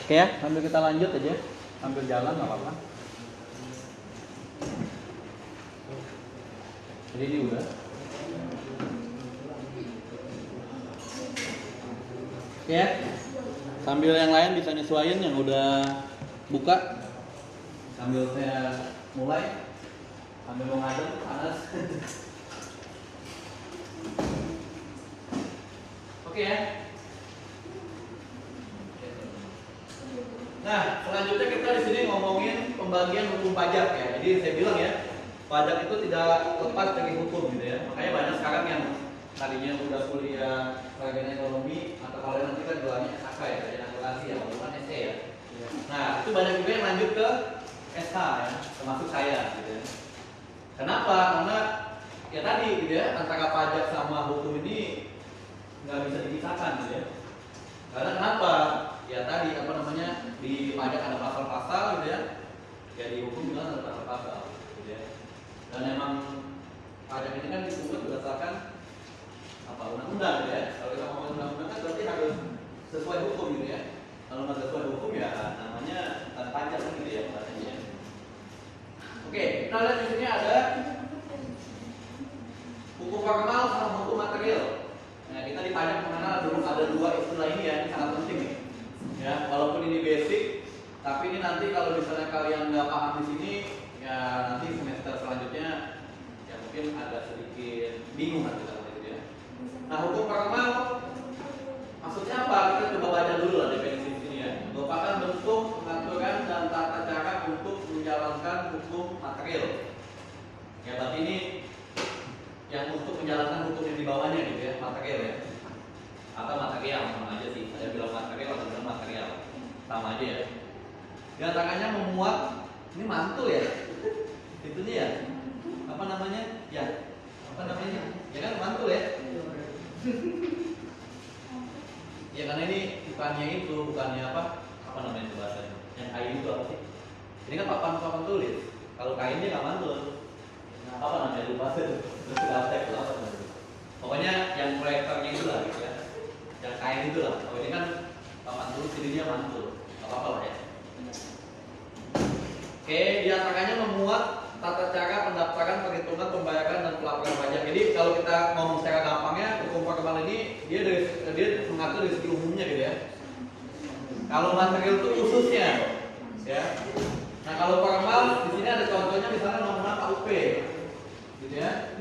Oke ya, sambil kita lanjut aja, sambil jalan nggak apa-apa. Jadi ini udah. Oke ya, sambil yang lain bisa nyesuaiin yang udah buka. Sambil saya mulai, sambil mau ngadep panas. Oke ya. Nah, selanjutnya kita di sini ngomongin pembagian hukum pajak ya. Jadi saya bilang ya, pajak itu tidak lepas dari hukum gitu ya. Makanya banyak sekarang yang tadinya udah kuliah sarjana ekonomi atau kalau nanti kan gelarnya SHK ya, sarjana akuntansi ya, bukan SC ya. Nah, itu banyak juga yang lanjut ke SH ya, termasuk saya gitu ya. Kenapa? Karena ya tadi gitu ya, antara pajak sama hukum ini nggak bisa dipisahkan gitu ya. Karena kenapa? Ya tadi apa namanya, di pajak ada pasal-pasal gitu ya. Ya di hukum juga ada pasal-pasal gitu ya. Dan emang pajak ini kan dibuat berdasarkan apa, undang-undang gitu ya. Kalau kita ngomongin undang-undang kan berarti harus sesuai hukum gitu ya. Kalau nggak sesuai hukum ya namanya pajak gitu ya katanya. Oke, kita lihat di sini ada hukum formal sama hukum material. Nah, kita di pajak mengenal dulu ada dua istilah ini ya, ini sangat penting nih. Ya, walaupun ini basic, tapi ini nanti kalau misalnya kalian nggak paham di sini, ya nanti semester selanjutnya ya mungkin agak sedikit bingung nanti kalau itu ya. Nah, hukum formal maksudnya apa? Kita coba baca dulu lah definisi di sini ya. Merupakan bentuk pengaturan dan tata cara untuk menjalankan hukum material. Ya, berarti ini yang untuk menjalankan hukum yang di bawahnya gitu ya, material ya. Atau material sama aja sih. Ada bilang material atau bilang material, sama aja ya. Di antaranya memuat, ini mantul ya. Itunya ya. Apa namanya? Ya. Apa namanya? Ya kan mantul ya. Ya karena ini bukannya itu, bukannya apa? Apa namanya itu bahasanya? Yang kain itu apa sih? Ini kan papan tulis. Kalau kain dia nggak mantul. Apa namanya? Lupa sih. Terus teks apa namanya? Pokoknya yang proyektornya itu lah gitu ya. Yang kain itu lah. Kalau ini kan papan tulis, jadi dia mantul. Apa-apa lah ya. Oke, di antaranya memuat tata cara pendaftaran, perhitungan, pembayaran, dan pelaporan pajak. Jadi kalau kita ngomong secara gampangnya, hukum formal ini dia mengatur dari segi umumnya gitu ya. Kalau material itu khususnya, ya. Nah kalau formal di sini ada contohnya misalnya undang-undang KUP, gitu ya.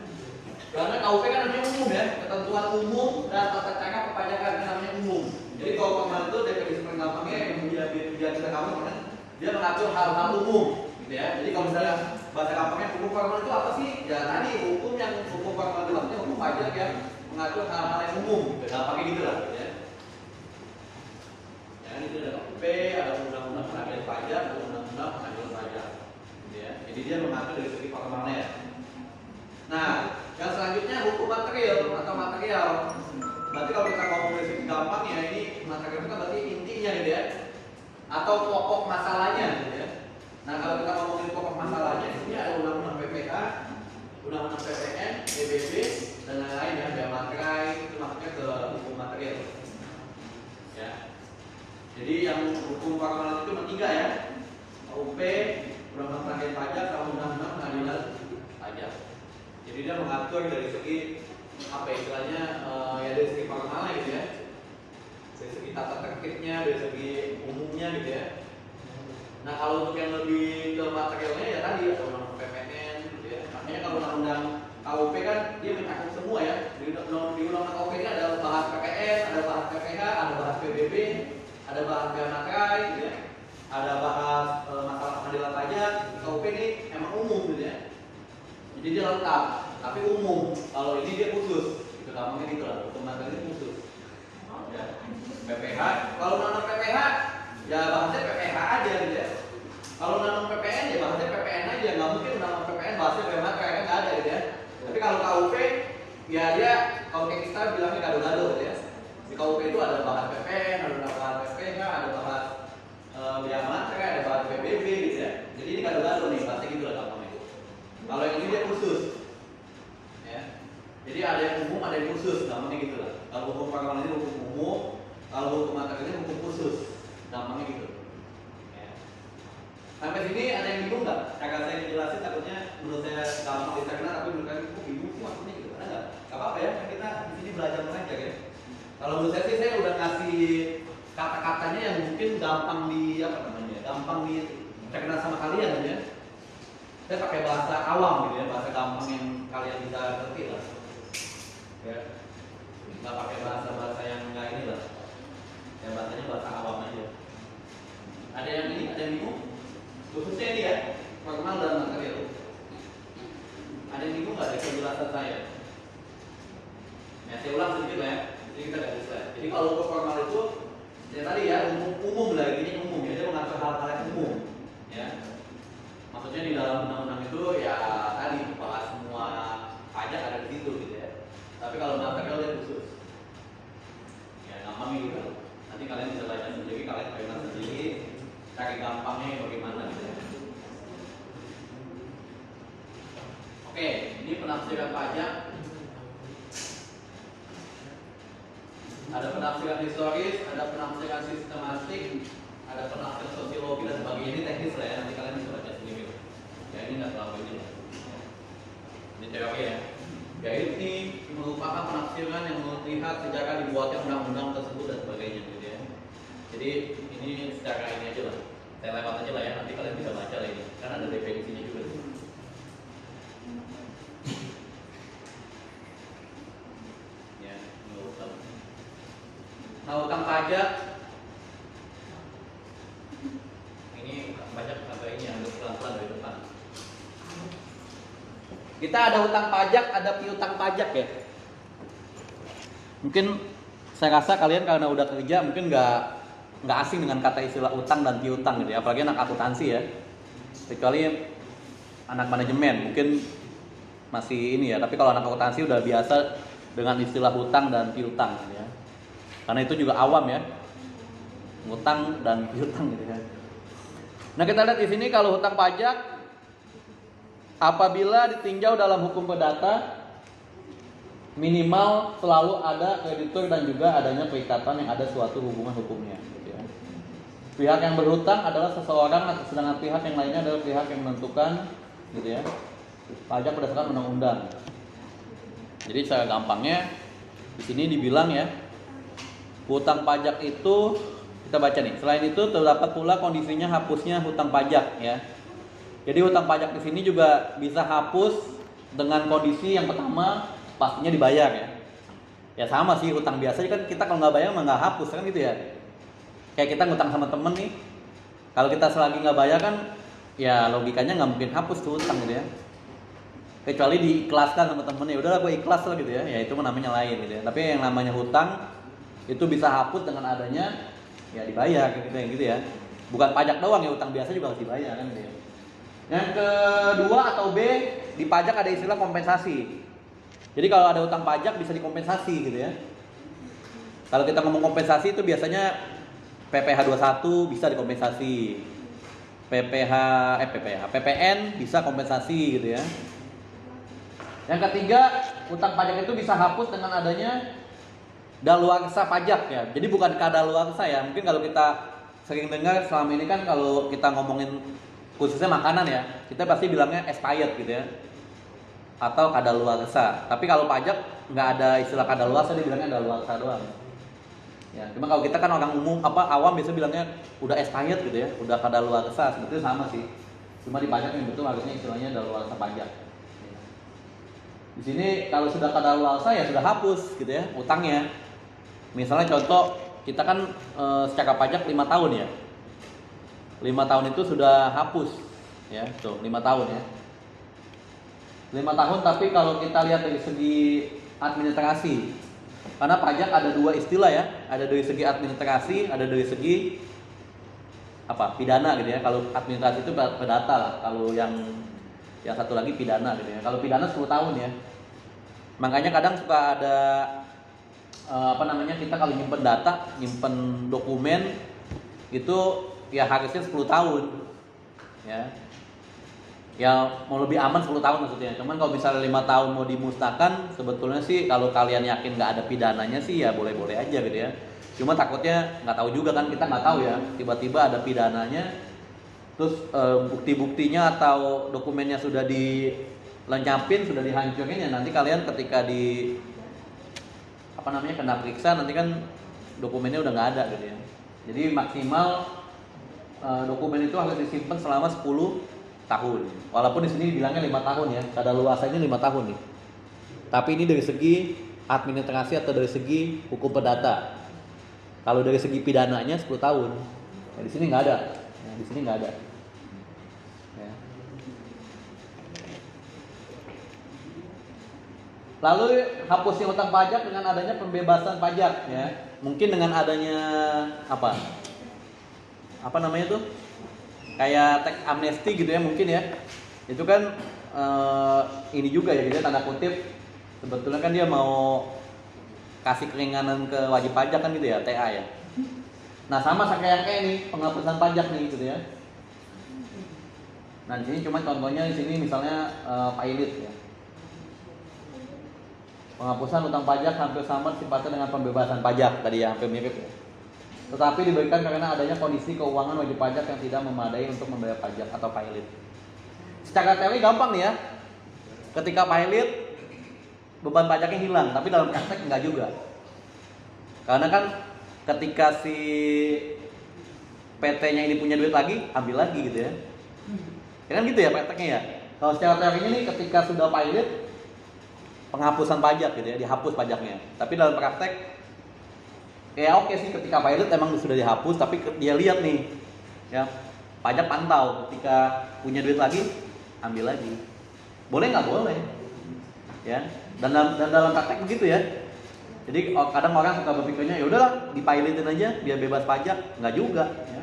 Karena KUP kan namanya umum ya, ketentuan umum dan tata cara perpajakan itu namanya umum. Jadi kalau formal itu definisi gampangnya yang menjadi kita kamu kan, dia mengatur hal-hal umum, gitu ya. Jadi kalau misalnya bahasa gampangnya hukum formal itu apa sih? Ya tadi hukum yang hukum formal itu maksudnya hukum pajak yang mengatur hal-hal yang umum, gitu. Gampangnya gitu lah, gitu ya. Ya kan itu ada KUP, ada undang-undang pengambilan pajak, ada undang-undang pengambilan pajak, gitu ya. Jadi dia mengatur dari segi formalnya. Nah, yang selanjutnya hukum material atau material. Berarti kalau kita ngomong dari segi gampang ya, ini material itu kan berarti intinya gitu ya. Atau pokok masalahnya gitu ya. Nah, kalau kita ngomongin pokok masalahnya, di sini ada undang-undang PPH, undang-undang PPN, PBB, dan lain-lain ya, bea materai, itu maksudnya ke hukum material. Ya. Jadi yang hukum formal itu cuma 3 ya. KUP, undang-undang pengambilan pajak, sama undang-undang pengadilan pajak. Jadi dia mengatur dari segi apa istilahnya ya dari segi formalnya gitu ya. Dari segi tata tertibnya, dari segi umumnya gitu ya. Nah kalau untuk yang lebih ke materialnya ya tadi ada undang-undang PPN gitu ya. Makanya kalau undang-undang KUP kan dia mencakup semua ya. Di undang-undang KUP ini ada bahas PPN, ada bahas PPH, ada bahas PBB, ada bahas bea materai gitu ya. Ada bahas masalah pengadilan pajak. KUP ini emang umum gitu ya. Jadi dia lengkap, tapi umum. Kalau ini dia khusus. Itu gampangnya gitu lah. Hukum material khusus. Ya. PPH, kalau undang-undang PPH ya bahasnya PPH aja gitu ya. Kalau undang-undang PPN ya bahasnya PPN aja, nggak mungkin undang-undang PPN bahasnya bea materai kan nggak ada gitu ya. Tapi kalau KUP ya dia kalau kayak kita bilangnya gado-gado gitu ya. Di KUP itu ada bahas PPN, ada bahas PPH, ada bahas bea materai, ada bahas PBB gitu ya. Jadi ini gado-gado nih, bahasnya gitu lah gampangnya. Kalau yang ini dia khusus, ya. Jadi ada yang umum, ada yang khusus, gampangnya gitu lah. Kalau hukum formal ini hukum umum, kalau hukum material ini hukum khusus, gampangnya gitu. bingung nggak? Kakak saya dijelasin takutnya menurut saya gampang dicerna tapi menurut kalian kok bingung sih maksudnya gitu. Ada nggak? Gak apa-apa ya, kan kita di sini belajar belajar ya. Kalau menurut saya sih saya udah ngasih kata-katanya yang mungkin gampang di apa namanya? Gampang dicerna sama kalian gitu ya. Saya pakai bahasa awam gitu ya, bahasa gampang yang kalian bisa ngerti lah. Ya. Nggak pakai bahasa-bahasa yang nggak ini lah. Yang bahasanya bahasa awam aja. Ada yang ini, ada yang bingung? Khususnya ini ya, formal dan material. Ada yang bingung nggak dari penjelasan saya? Ya, saya ulang sedikit lah ya. Jadi kita nggak bisa. Jadi kalau hukum formal itu, ya tadi ya umum lah, ini umum ya. Dia mengatur hal-hal yang umum. Ya. Maksudnya di dalam undang-undang itu ya tadi bahas semua pajak ada di situ gitu ya. Tapi kalau material dia khusus. Ya gampang gitu. Nanti kalian bisa baca sendiri, kalian baca sendiri. Cari gampangnya bagaimana gitu ya. Oke, ini penafsiran pajak. Ada penafsiran historis, ada penafsiran sistematik, ada penafsiran sosiologi dan sebagainya. Ini teknis lah ya, nanti kalian bisa baca sendiri. Ya ini nggak terlalu ini lah. Ini teori ya. Ya ini merupakan penafsiran yang melihat sejarah dibuatnya undang-undang tersebut dan sebagainya gitu ya. Jadi ini secara ini aja lah. Saya lewat aja lah ya, nanti kalian bisa baca lah ini. Kan ada definisinya juga. Ya, ini utang. Nah, utang pajak ini utang pajak apa ini ambil pelan-pelan dari depan. Kita ada utang pajak, ada piutang pajak ya. Mungkin saya rasa kalian karena udah kerja mungkin nggak asing dengan kata istilah utang dan piutang gitu ya, apalagi anak akuntansi ya. Kecuali anak manajemen mungkin masih ini ya, tapi kalau anak akuntansi udah biasa dengan istilah utang dan piutang gitu ya. Karena itu juga awam ya, utang dan piutang gitu ya. Nah kita lihat di sini kalau hutang pajak apabila ditinjau dalam hukum perdata minimal selalu ada kreditur dan juga adanya perikatan yang ada suatu hubungan hukumnya. Gitu ya. Pihak yang berhutang adalah seseorang, sedangkan pihak yang lainnya adalah pihak yang menentukan, gitu ya, pajak berdasarkan undang-undang. Jadi secara gampangnya di sini dibilang ya, hutang pajak itu kita baca nih. Selain itu terdapat pula kondisinya hapusnya hutang pajak ya. Jadi hutang pajak di sini juga bisa hapus dengan kondisi yang pertama pastinya dibayar ya. Ya sama sih hutang biasa kan kita kalau nggak bayar mah nggak hapus kan gitu ya. Kayak kita ngutang sama temen nih, kalau kita selagi nggak bayar kan, ya logikanya nggak mungkin hapus tuh hutang gitu ya. Kecuali diikhlaskan sama temennya, udahlah gue ikhlas lah gitu ya. Ya itu namanya lain gitu ya. Tapi yang namanya hutang itu bisa hapus dengan adanya ya dibayar gitu ya. Bukan pajak doang ya, hutang biasa juga harus dibayar kan gitu ya. Yang kedua atau B, di pajak ada istilah kompensasi. Jadi kalau ada hutang pajak bisa dikompensasi gitu ya. Kalau kita ngomong kompensasi itu biasanya PPh 21 bisa dikompensasi. PPN bisa kompensasi gitu ya. Yang ketiga, hutang pajak itu bisa hapus dengan adanya daluarsa pajak ya. Jadi bukan kadaluarsa ya. Mungkin kalau kita sering dengar selama ini kan kalau kita ngomongin khususnya makanan ya, kita pasti bilangnya expired gitu ya. Atau kadaluarsa. Tapi kalau pajak nggak ada istilah kadaluarsa, dia bilangnya daluarsa doang. Ya, cuma kalau kita kan orang umum awam biasa bilangnya udah expired gitu ya, udah kadaluarsa, sebetulnya sama sih. Cuma di pajak yang betul harusnya istilahnya daluarsa pajak. Di sini kalau sudah kadaluarsa ya sudah hapus gitu ya utangnya. Misalnya contoh kita kan secara pajak 5 tahun ya. 5 tahun itu sudah hapus ya, tuh 5 tahun ya. 5 tahun, tapi kalau kita lihat dari segi administrasi, karena pajak ada dua istilah ya, ada dari segi administrasi, ada dari segi pidana gitu ya. Kalau administrasi itu perdata lah, kalau yang satu lagi pidana gitu ya. Kalau pidana 10 tahun ya. Makanya kadang suka ada kita kalau nyimpen data, nyimpen dokumen itu ya harusnya 10 tahun ya. Ya mau lebih aman 10 tahun maksudnya. Cuman kalau misalnya 5 tahun mau dimusnahkan, sebetulnya sih kalau kalian yakin nggak ada pidananya sih ya boleh-boleh aja gitu ya. Cuma takutnya nggak tahu juga kan, kita nggak tahu ya, tiba-tiba ada pidananya terus bukti-buktinya atau dokumennya sudah dilenyapin, sudah dihancurin, ya nanti kalian ketika kena periksa nanti kan dokumennya udah nggak ada gitu ya. Jadi maksimal dokumen itu harus disimpan selama 10 tahun. Walaupun di sini bilangnya 5 tahun ya, kadaluarsanya 5 tahun nih. Tapi ini dari segi administrasi atau dari segi hukum perdata. Kalau dari segi pidananya 10 tahun. Ya, di sini nggak ada. Ya, di sini nggak ada. Ya. Lalu hapusnya utang pajak dengan adanya pembebasan pajak ya. Mungkin dengan adanya apa namanya tuh? Kayak tax amnesty gitu ya mungkin ya. Itu kan ini juga ya, gitu tanda kutip sebetulnya kan dia mau kasih keringanan ke wajib pajak kan gitu ya, TA ya. Nah, sama kayak ini penghapusan pajak nih gitu ya. Nah, di sini cuma contohnya di sini misalnya pilot ya. Penghapusan utang pajak hampir sama sifatnya dengan pembebasan pajak tadi ya, hampir mirip ya. Tetapi diberikan karena adanya kondisi keuangan wajib pajak yang tidak memadai untuk membayar pajak atau pilot. Secara teori gampang nih ya. Ketika pilot beban pajaknya hilang, tapi dalam praktek enggak juga. Karena kan ketika si PT-nya ini punya duit lagi, ambil lagi gitu ya. Ya kan gitu ya prakteknya ya. Kalau secara teorinya nih ketika sudah pilot penghapusan pajak gitu ya, dihapus pajaknya. Tapi dalam praktek ya oke sih, ketika pilot emang sudah dihapus, tapi dia lihat nih ya, pajak pantau ketika punya duit lagi ambil lagi. Boleh nggak boleh ya. Dan dalam praktek begitu ya. Jadi kadang orang suka berpikirnya ya udahlah dipilotin aja biar bebas pajak, nggak juga ya.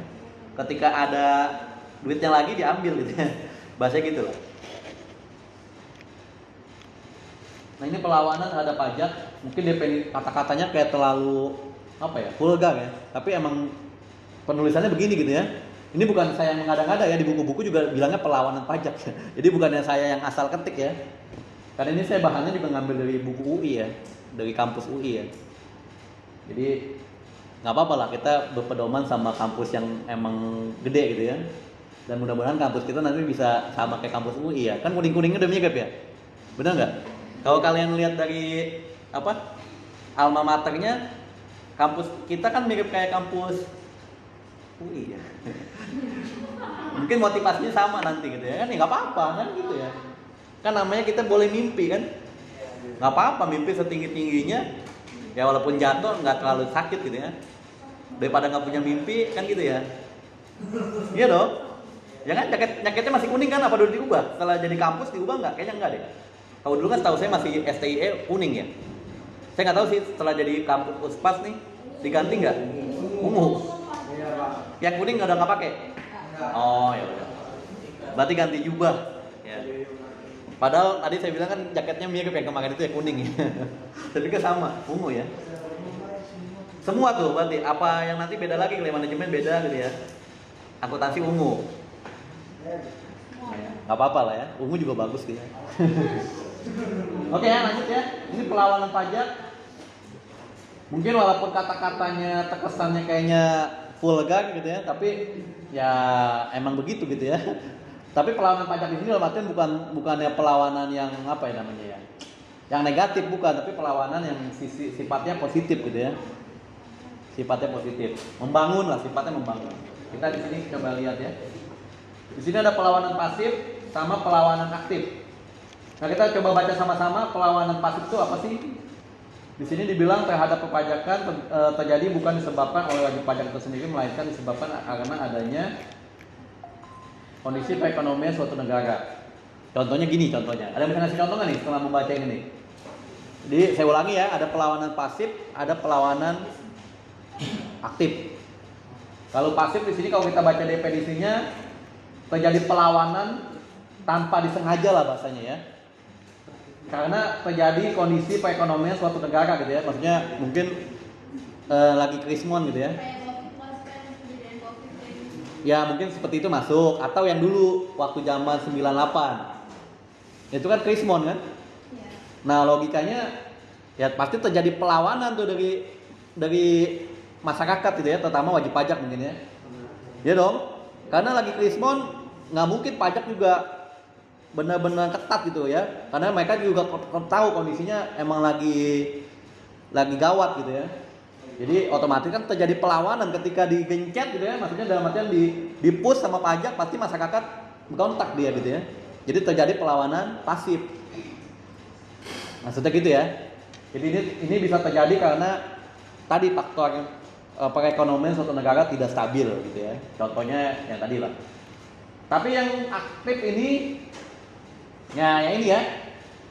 Ketika ada duitnya lagi diambil gitu ya. Bahasanya gitu lah. Nah, ini perlawanan terhadap pajak, mungkin kata-katanya kayak terlalu vulgar ya. Tapi emang penulisannya begini gitu ya. Ini bukan saya yang mengada-ngada ya, di buku-buku juga bilangnya perlawanan pajak. Jadi bukannya saya yang asal ketik ya. Karena ini saya bahannya juga ngambil dari buku UI ya, dari kampus UI ya. Jadi nggak apa-apa lah kita berpedoman sama kampus yang emang gede gitu ya. Dan mudah-mudahan kampus kita nanti bisa sama kayak kampus UI ya. Kan kuning-kuningnya udah mirip ya. Benar nggak? Kalau kalian lihat dari alma maternya, kampus kita kan mirip kayak kampus UI ya. Mungkin motivasinya sama nanti gitu ya. Kan ya nggak apa-apa kan gitu ya. Kan namanya kita boleh mimpi kan. Nggak apa-apa mimpi setinggi-tingginya. Ya walaupun jatuh nggak terlalu sakit gitu ya. Daripada nggak punya mimpi kan gitu ya. Iya dong. Ya kan jaketnya masih kuning kan, apa dulu diubah? Setelah jadi kampus diubah nggak? Kayaknya nggak deh. Kalau dulu kan setahu saya masih STIE kuning ya. Saya nggak tahu sih setelah jadi kampus Uspas nih diganti nggak? Ungu. Yang kuning udah nggak pakai. Oh ya udah. Berarti ganti jubah. Ya. Padahal tadi saya bilang kan jaketnya mirip yang kemarin itu ya kuning ya. Tapi kan sama, ungu ya. Semua tuh berarti apa yang nanti beda lagi, kalau manajemen beda gitu ya. Akuntansi ungu. Nggak apa-apa lah ya, ungu juga bagus gitu ya. Oke ya, lanjut ya. Ini perlawanan pajak. Mungkin walaupun kata-katanya terkesannya kayaknya vulgar gitu ya, tapi ya emang begitu gitu ya. Tapi perlawanan pajak di sini dalam artian bukannya perlawanan yang yang negatif bukan, tapi perlawanan yang sifatnya positif gitu ya. Sifatnya positif, membangun lah, sifatnya membangun. Kita di sini coba lihat ya. Di sini ada perlawanan pasif sama perlawanan aktif. Nah, kita coba baca sama-sama perlawanan pasif itu apa sih? Di sini dibilang terhadap perpajakan terjadi bukan disebabkan oleh wajib pajak itu sendiri, melainkan disebabkan karena adanya kondisi perekonomian suatu negara. Contohnya gini, contohnya. Ada yang bisa ngasih contoh nggak nih setelah membaca ini nih? Jadi saya ulangi ya, ada perlawanan pasif, ada perlawanan aktif. Kalau pasif di sini kalau kita baca definisinya terjadi perlawanan tanpa disengaja lah bahasanya ya. Karena terjadi kondisi perekonomian suatu negara gitu ya. Maksudnya mungkin lagi krismon gitu ya. Ya mungkin seperti itu masuk. Atau yang dulu waktu zaman 98 itu kan krismon kan. Nah logikanya ya pasti terjadi perlawanan tuh dari masyarakat gitu ya, terutama wajib pajak mungkin ya. Ya dong. Karena lagi krismon nggak mungkin pajak juga benar-benar ketat gitu ya. Karena mereka juga tahu kondisinya emang lagi gawat gitu ya. Jadi otomatis kan terjadi perlawanan ketika digencet gitu ya. Maksudnya dalam artian di push sama pajak pasti masyarakat kontak dia gitu ya. Jadi terjadi perlawanan pasif. Maksudnya gitu ya. Jadi ini bisa terjadi karena tadi faktor perekonomian suatu negara tidak stabil gitu ya. Contohnya yang tadi lah. Tapi yang aktif ini, ya ini ya,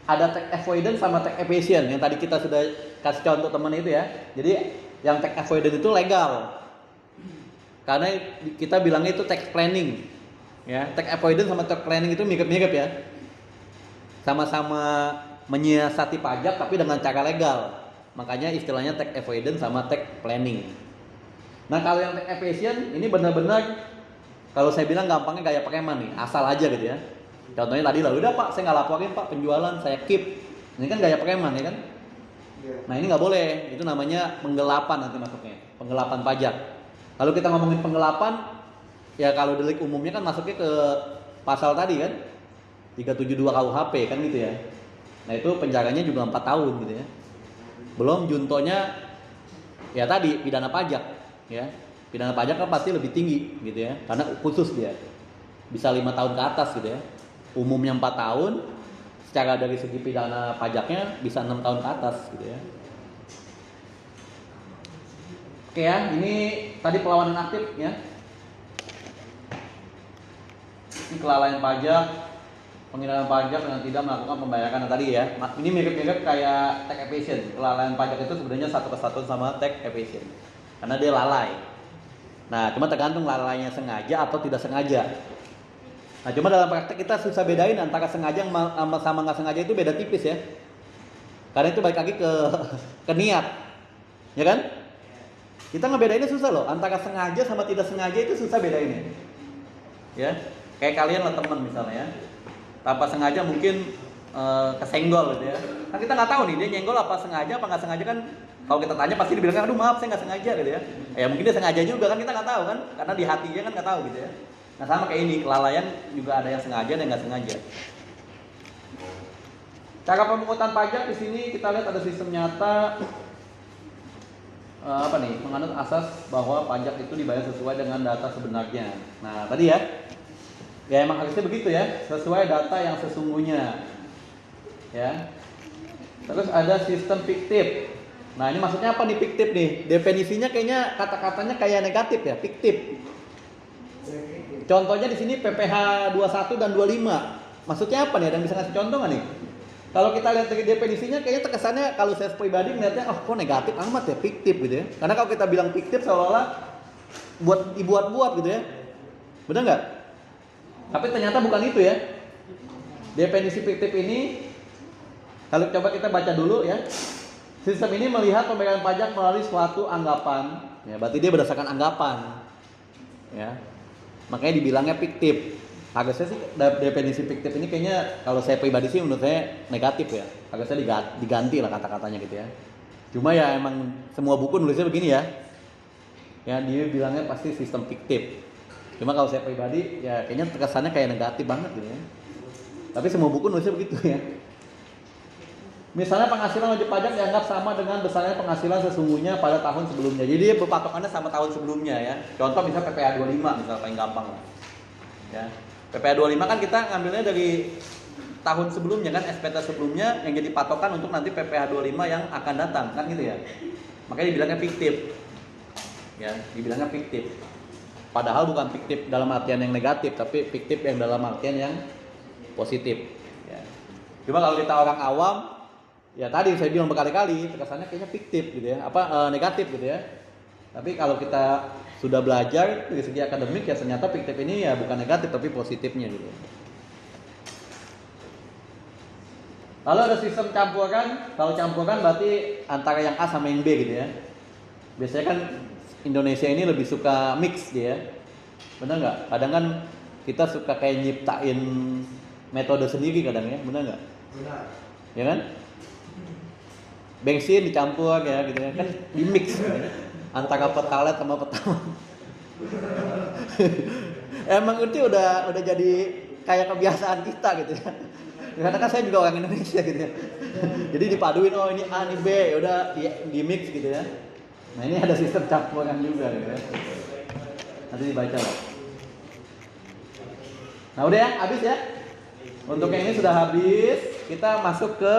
ada tax avoidance sama tax evasion yang tadi kita sudah kasih contoh teman itu ya. Jadi yang tax avoidance itu legal, karena kita bilangnya itu tax planning. Ya, tax avoidance sama tax planning itu mirip-mirip ya. Sama-sama menyiasati pajak tapi dengan cara legal. Makanya istilahnya tax avoidance sama tax planning. Nah kalau yang tax evasion ini benar-benar kalau saya bilang gampangnya kayak preman nih, asal aja gitu ya. Contohnya tadi lah, udah Pak saya nggak laporin Pak penjualan, saya keep. Ini kan gaya preman ya kan. Nah ini nggak boleh, itu namanya penggelapan nanti masuknya, penggelapan pajak. Kalau kita ngomongin penggelapan, ya kalau delik umumnya kan masuknya ke pasal tadi kan, 372 KUHP kan gitu ya. Nah itu penjaranya juga 4 tahun gitu ya. Belum juntonya ya tadi pidana pajak ya. Pidana pajak kan pasti lebih tinggi gitu ya. Karena khusus dia. Bisa 5 tahun ke atas gitu ya. Umumnya 4 tahun. Secara dari segi pidana pajaknya bisa 6 tahun ke atas gitu ya. Oke ya, ini tadi perlawanan aktif ya. Ini kelalaian pajak, penghinaan pajak dengan tidak melakukan pembayaran tadi ya. Ini mirip-mirip kayak tax evasion. Kelalaian pajak itu sebenarnya satu kesatuan sama tax evasion. Karena dia lalai. Nah, cuma tergantung lalainya sengaja atau tidak sengaja. Nah, cuma dalam praktek kita susah bedain antara sengaja sama nggak sengaja itu beda tipis ya. Karena itu balik lagi ke niat, ya kan? Kita ngebedainnya susah loh. Antara sengaja sama tidak sengaja itu susah bedainnya. Ya, kayak kalian lah teman misalnya ya. Tanpa sengaja mungkin kesenggol gitu ya. Kan kita nggak tahu nih dia nyenggol apa sengaja apa nggak sengaja kan. Kalau kita tanya pasti dibilang, aduh maaf saya nggak sengaja gitu ya. Ya mungkin dia sengaja juga kan kita nggak tahu kan, karena di hatinya kan nggak tahu gitu ya. Nah sama kayak ini kelalaian juga ada yang sengaja dan nggak sengaja. Cara pemungutan pajak di sini kita lihat ada sistem nyata menganut asas bahwa pajak itu dibayar sesuai dengan data sebenarnya. Nah tadi ya emang harusnya begitu ya, sesuai data yang sesungguhnya. Ya. Terus ada sistem fiktif. Nah ini maksudnya apa nih fiktif nih? Definisinya kayaknya kata-katanya kayak negatif ya, fiktif. Contohnya di sini PPh 21 dan 25. Maksudnya apa nih? Ada yang bisa ngasih contoh nggak nih? Kalau kita lihat dari definisinya kayaknya terkesannya kalau saya pribadi melihatnya kok negatif amat ya, fiktif gitu ya. Karena kalau kita bilang fiktif seolah-olah dibuat-buat gitu ya. Benar nggak? Tapi ternyata bukan itu ya. Definisi fiktif ini kalau coba kita baca dulu ya. Sistem ini melihat pembayaran pajak melalui suatu anggapan, ya, berarti dia berdasarkan anggapan, ya. Makanya dibilangnya fiktif. Harusnya sih definisi fiktif ini kayaknya kalau saya pribadi sih menurut saya negatif ya. Harusnya diganti lah kata-katanya gitu ya. Cuma ya emang semua buku nulisnya begini ya. Ya dia bilangnya pasti sistem fiktif. Cuma kalau saya pribadi ya kayaknya kesannya kayak negatif banget gitu ya. Tapi semua buku nulisnya begitu ya. Misalnya penghasilan wajib pajak dianggap sama dengan besarnya penghasilan sesungguhnya pada tahun sebelumnya. Jadi dia berpatokannya sama tahun sebelumnya ya. Contoh misalnya PPh 25 misalnya paling gampang lah. Ya. PPh 25 kan kita ngambilnya dari tahun sebelumnya kan, SPT sebelumnya yang jadi patokan untuk nanti PPh 25 yang akan datang kan gitu ya. Makanya dibilangnya fiktif. Ya, dibilangnya fiktif. Padahal bukan fiktif dalam artian yang negatif, tapi fiktif yang dalam artian yang positif. Ya. Cuma kalau kita orang awam, ya tadi saya bilang berkali-kali, kesannya kayaknya fiktif gitu ya, negatif gitu ya. Tapi kalau kita sudah belajar dari segi akademik ya ternyata fiktif ini ya bukan negatif tapi positifnya gitu. Lalu ada sistem campuran. Kalau campuran berarti antara yang A sama yang B gitu ya. Biasanya kan Indonesia ini lebih suka mix dia. Benar nggak? Kadang kan kita suka kayak nyiptain metode sendiri kadang ya, benar nggak? Benar. Ya kan? Bensin dicampur ya gitu ya, kan di mix gitu ya. Antara pertalite sama pertamax. Emang itu udah jadi kayak kebiasaan kita gitu ya. Karena kan saya juga orang Indonesia gitu ya. Jadi dipaduin, oh ini A, ini B, ya udah di mix gitu ya. Nah ini ada sistem campuran juga gitu ya. Nanti dibaca lah. Nah udah ya, habis ya. Untuk yang ini sudah habis. Kita masuk ke,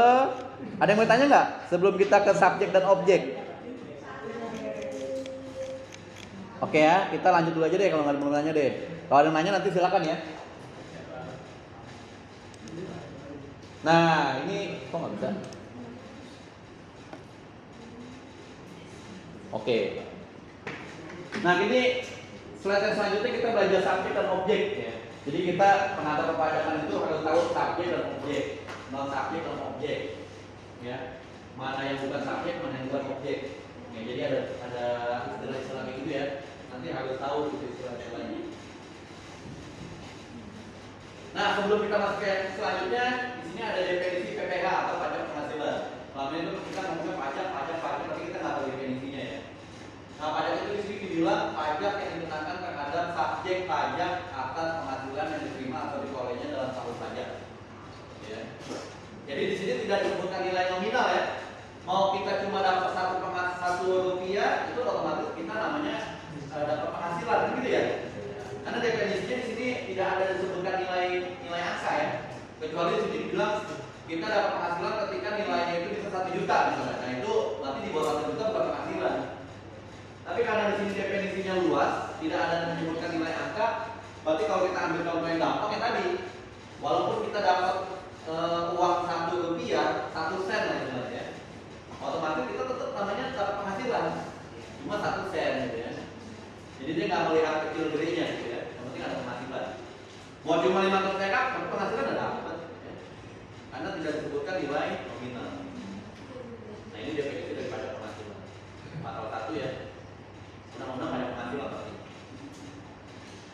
ada yang mau tanya nggak? Sebelum kita ke subjek dan objek. Oke ya, kita lanjut dulu aja deh kalau nggak ada yang mau nanya deh. Kalau ada yang nanya nanti silakan ya. Nah ini kok nggak bisa? Oke. Nah ini slide yang selanjutnya kita belajar subjek dan objek ya. Jadi kita pengantar perpajakan itu harus tahu subjek dan objek, non subjek dan objek. Ya. Mana yang bukan subjek, mana yang bukan objek. Ya, jadi ada istilah-istilah kayak gitu ya. Nanti harus tahu gitu istilah-istilahnya. Nah, sebelum kita masuk ke selanjutnya, di sini ada definisi PPH atau pajak penghasilan. Selama itu kita ngomongin pajak, tapi kita nggak tahu definisinya ya. Nah, pajak itu di sini dibilang pajak yang dikenakan terhadap subjek pajak atas penghasilan yang diterima atau diperolehnya dalam tahun pajak. Ya. Jadi di sini tidak disebutkan nilai nominal ya. Mau kita cuma dapat satu rupiah, itu otomatis kita namanya dapat penghasilan, kan gitu ya. Karena definisinya di sini tidak ada disebutkan nilai angka ya. Kecuali di sini dibilang kita dapat penghasilan ketika nilainya itu bisa 1 juta misalnya. Nah itu berarti di bawah 1 juta bukan penghasilan. Tapi karena di sini definisinya luas, tidak ada menyebutkan nilai angka, berarti kalau kita ambil contoh yang gampang ya tadi, walaupun kita dapat uang 1 rupiah, 1 sen lah ya, otomatis kita tetap namanya dapat penghasilan, cuma 1 sen gitu ya. Jadi dia nggak melihat kecil gedenya gitu ya, yang penting ada penghasilan. Mau cuma 500 perak, tapi penghasilan ada dapat, ya. Karena tidak disebutkan nilai nominal. Nah ini definisi daripada penghasilan. Pasal 1 ya. Undang-undang ada penghasilan pasti.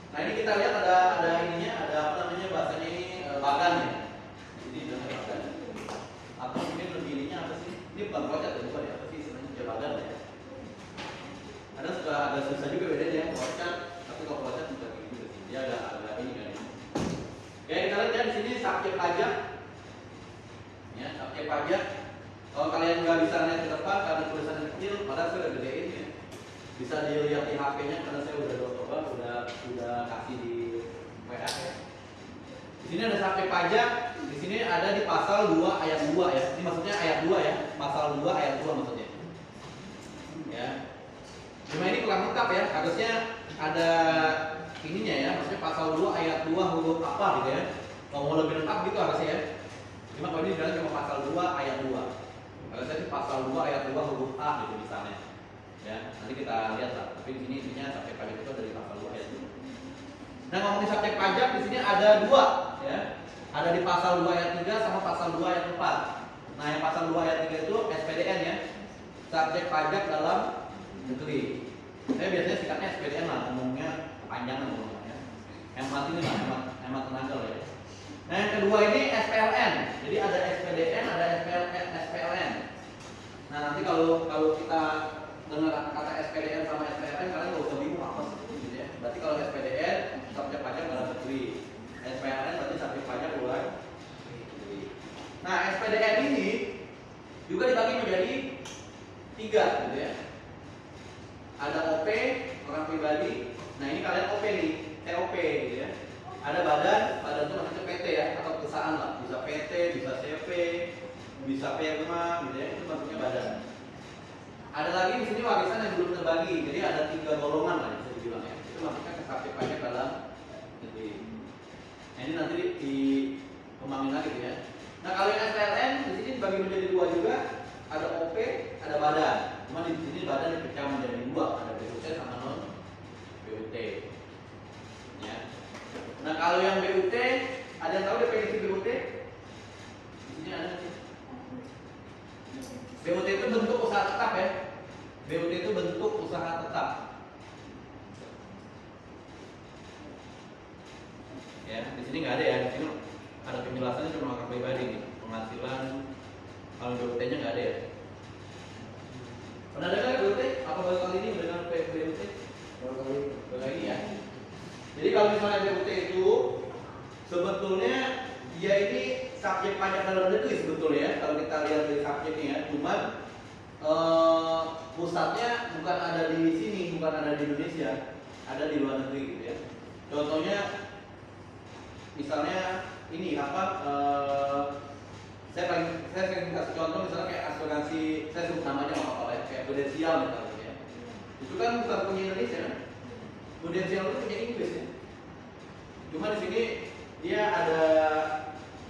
Nah ini kita lihat ada ininya, ada apa namanya bahasanya ini bagan ya. Jadi dengan bagan. Atau mungkin lebih ininya apa sih? Ini bukan project ya, bukan ya? Apa sih sebenarnya bagan ya? Ada suka ada susah juga bedanya project, tapi kalau project juga gitu sih. Dia ada ini kan. Oke kita lihat ya di sini subjek pajak. Ya subjek pajak. Kalau kalian nggak bisa lihat ke depan karena tulisannya kecil, padahal saya udah gedein ya. Bisa dilihat di HP-nya karena saya udah coba, udah kasih di WA ya. Di sini ada subjek pajak, di sini ada di pasal 2 ayat 2 ya. Ini maksudnya ayat 2 ya, pasal 2 ayat 2 maksudnya. Ya. Cuma ini kurang lengkap ya, harusnya ada ininya ya, maksudnya pasal 2 ayat 2 huruf apa gitu ya. Kalau mau lebih lengkap gitu harusnya ya. Cuma kalau ini bilang cuma pasal 2 ayat 2. Harusnya sih pasal 2 ayat 2 huruf A gitu misalnya. Ya, nanti kita lihat lah. Tapi di sini intinya subjek pajak itu dari pasal 2 ayat 2. Nah, ngomongin subjek pajak di sini ada 2 ya. Ada di pasal 2 ayat 3 sama pasal 2 ayat 4. Nah, yang pasal 2 ayat 3 itu SPDN ya. Subjek pajak dalam negeri. Saya biasanya singkatnya SPDN lah, ngomongnya panjang ngomongnya. Hemat ini lah, hemat tenaga lah ya. Nah, yang kedua ini SPLN. Jadi ada SPDN, ada SPLN. Nah, nanti kalau kita dengar kata SPDN sama SPLN kalian nggak usah bingung apa sih gitu ya. Berarti kalau SPDN subjek pajak dalam negeri, SPLN berarti subjek pajak luar negeri. Nah SPDN ini juga dibagi menjadi 3 gitu ya. Ada OP orang pribadi. Nah ini kalian OP nih, TOP gitu ya. Ada badan itu namanya PT ya atau perusahaan lah. Bisa PT, bisa CV, bisa PERMA gitu ya. Itu maksudnya badan. Ada lagi di sini warisan yang belum terbagi, jadi ada 3 golongan lah bisa dibilang ya. Itu maksudnya subjek pajak dalam negeri. Nah, ini nanti dikembangin lagi gitu ya. Nah kalau yang SPLN di sini dibagi menjadi 2 juga, ada OP, ada badan. Cuma di sini badan dipecah menjadi 2, ada BUT sama non BUT. Ya. Nah kalau yang BUT, ada yang tahu definisi BUT? Di sini ada sih. BUT itu bentuk usaha tetap ya. BUT itu bentuk usaha tetap. Ya, di sini nggak ada ya. Di sini ada penjelasannya cuma orang pribadi nih. Penghasilan kalau BUT-nya nggak ada ya. Pernah dengar BUT? Apa baru kali ini mendengar BUT? Baru kali ya. Jadi kalau misalnya BUT subjek pajak dalam negeri sebetulnya ya, kalau kita lihat dari subjeknya ya. Cuman pusatnya bukan ada di sini, bukan ada di Indonesia, ada di luar negeri gitu ya. Contohnya misalnya ini apa? Saya sering kasih contoh misalnya kayak asuransi, saya sebut namanya apa ya, kayak Prudensial misalnya ya. Itu kan bukan punya Indonesia kan? Prudensial itu punya Inggris ya. Cuma di sini dia ada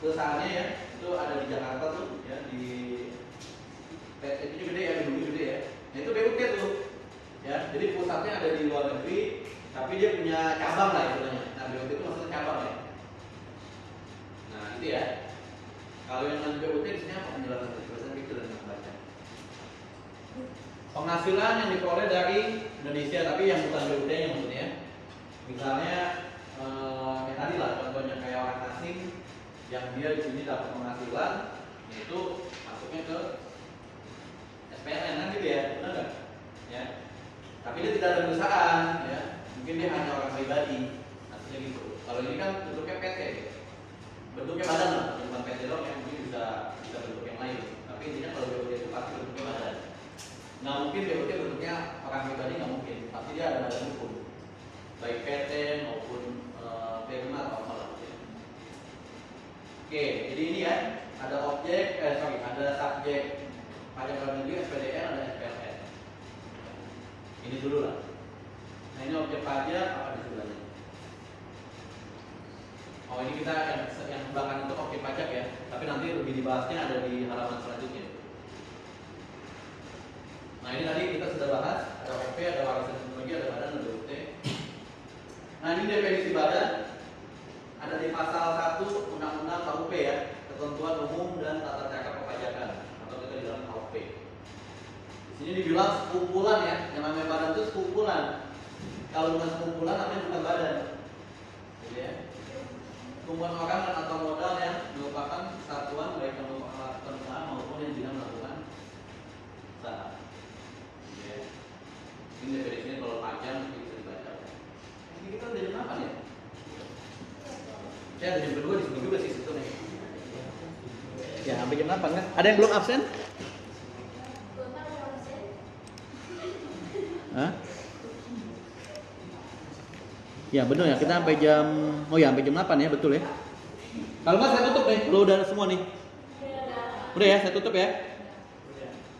perusahaannya ya, itu ada di Jakarta tuh ya, di itu gede ya, dulu gede ya. Nah itu BUT tuh ya, jadi pusatnya ada di luar negeri, tapi dia punya cabang lah istilahnya. Nah BUT itu maksudnya cabang ya. Nah itu ya. Kalau yang non BUT di sini apa penjelasan itu? Biasanya gitu dan baca. Penghasilan yang diperoleh dari Indonesia, tapi yang bukan BUT-nya maksudnya. Misalnya kayak tadi lah contohnya kayak orang asing yang dia di sini dapat penghasilan, yaitu masuknya ke SPLN kan gitu ya, benar nggak? Ya. Tapi dia tidak ada perusahaan, ya. Mungkin dia hanya orang pribadi, artinya gitu. Kalau ini kan bentuknya PT, gitu. Bentuknya badan lah, bukan PT doang yang mungkin bisa bentuk yang lain. Tapi intinya kalau BUT itu pasti bentuknya badan. Nah mungkin BUT bentuknya orang pribadi nggak mungkin, pasti dia ada badan hukum, baik PT maupun firma atau apa lah. Oke, jadi ini ya ada objek, ada subjek pajak dalam negeri, SPDN, ada SPLN. Ini dulu lah. Nah ini objek pajak apa di sebelahnya? Oh ini kita yang belakang itu objek pajak ya, tapi nanti lebih dibahasnya ada di halaman selanjutnya. Nah ini tadi kita sudah bahas, ada OP, ada warisan teknologi, ada badan, ada BUT. Nah ini definisi badan ada di pasal 1 Undang-Undang KUP ya, Ketentuan Umum dan Tata Cara Perpajakan, atau kita di dalam KUP. Di sini dibilang sekumpulan ya, yang namanya badan itu sekumpulan. Kalau bukan sekumpulan namanya bukan badan, gitu ya. Kumpulan orang dan atau modal yang merupakan satuan baik yang melakukan usaha maupun yang tidak melakukan usaha. Gitu ya. Ini definisinya kalau panjang bisa dibaca. Ini kita udah jam 8 ya? Saya ada jam kedua di sini juga sih sebetulnya. Ya, sampai jam 8 kan? Ada yang belum absen? Hah? Ya benar ya, kita sampai jam, oh ya sampai jam 8 ya, betul ya. Kalau nggak saya tutup nih, lo udah semua nih. Udah ya, saya tutup ya.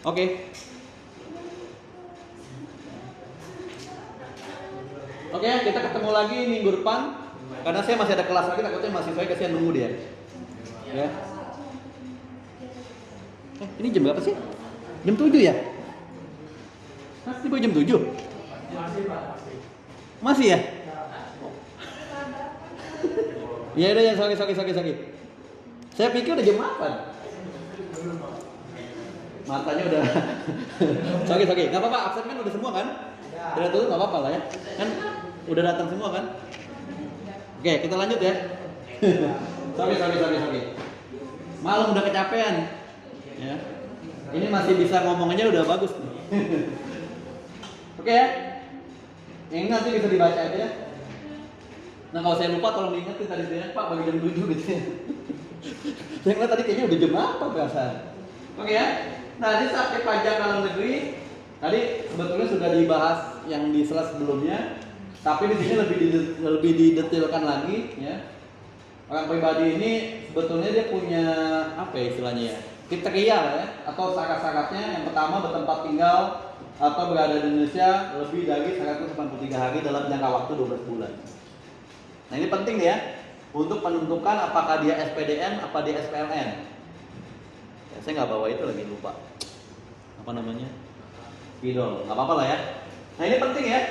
Oke. Oke, kita ketemu lagi minggu depan. Karena saya masih ada kelas lagi, takutnya mahasiswa kasihan nunggu dia. Ya. Ini jam berapa sih? Jam 7 ya? Hah, ini baru jam 7? Masih ya? Ya udah ya, sorry. Saya pikir udah jam 8. Matanya udah. sorry. Gak apa-apa, absen kan udah semua kan? Udah tutup gak apa-apa lah ya. Kan udah datang semua kan? Oke, kita lanjut ya. sorry. Malam udah kecapean. Ya. Ini masih bisa ngomongnya udah bagus nih. Oke ya. Yang ini nanti bisa dibaca aja ya. Nah kalau saya lupa tolong diingetin tadi saya Pak bagi jam 7 gitu ya. Saya ngeliat tadi kayaknya udah jam apa perasaan. Oke ya. Nah ini subjek pajak dalam negeri tadi sebetulnya sudah dibahas yang di slide sebelumnya, tapi di sini lebih didetailkan lagi ya. Orang pribadi ini sebetulnya dia punya apa ya istilahnya ya? Kriteria ya atau syarat-syaratnya. Yang pertama bertempat tinggal atau berada di Indonesia lebih dari 183 hari dalam jangka waktu 12 bulan. Nah ini penting ya untuk menentukan apakah dia SPDN apa dia SPLN. Ya, saya nggak bawa itu lagi lupa. Apa namanya? Bidol, nggak apa-apa lah ya. Nah ini penting ya.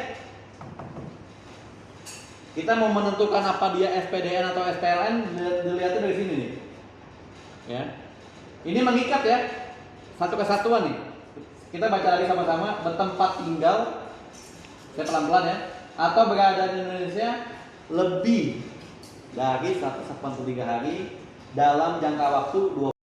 Kita mau menentukan apa dia SPDN atau SPLN dilihatnya dari sini nih. Ya. Ini mengikat ya. Satu kesatuan nih. Kita baca lagi sama-sama, bertempat tinggal. Saya pelan-pelan ya. Atau berada di Indonesia lebih dari 183 hari dalam jangka waktu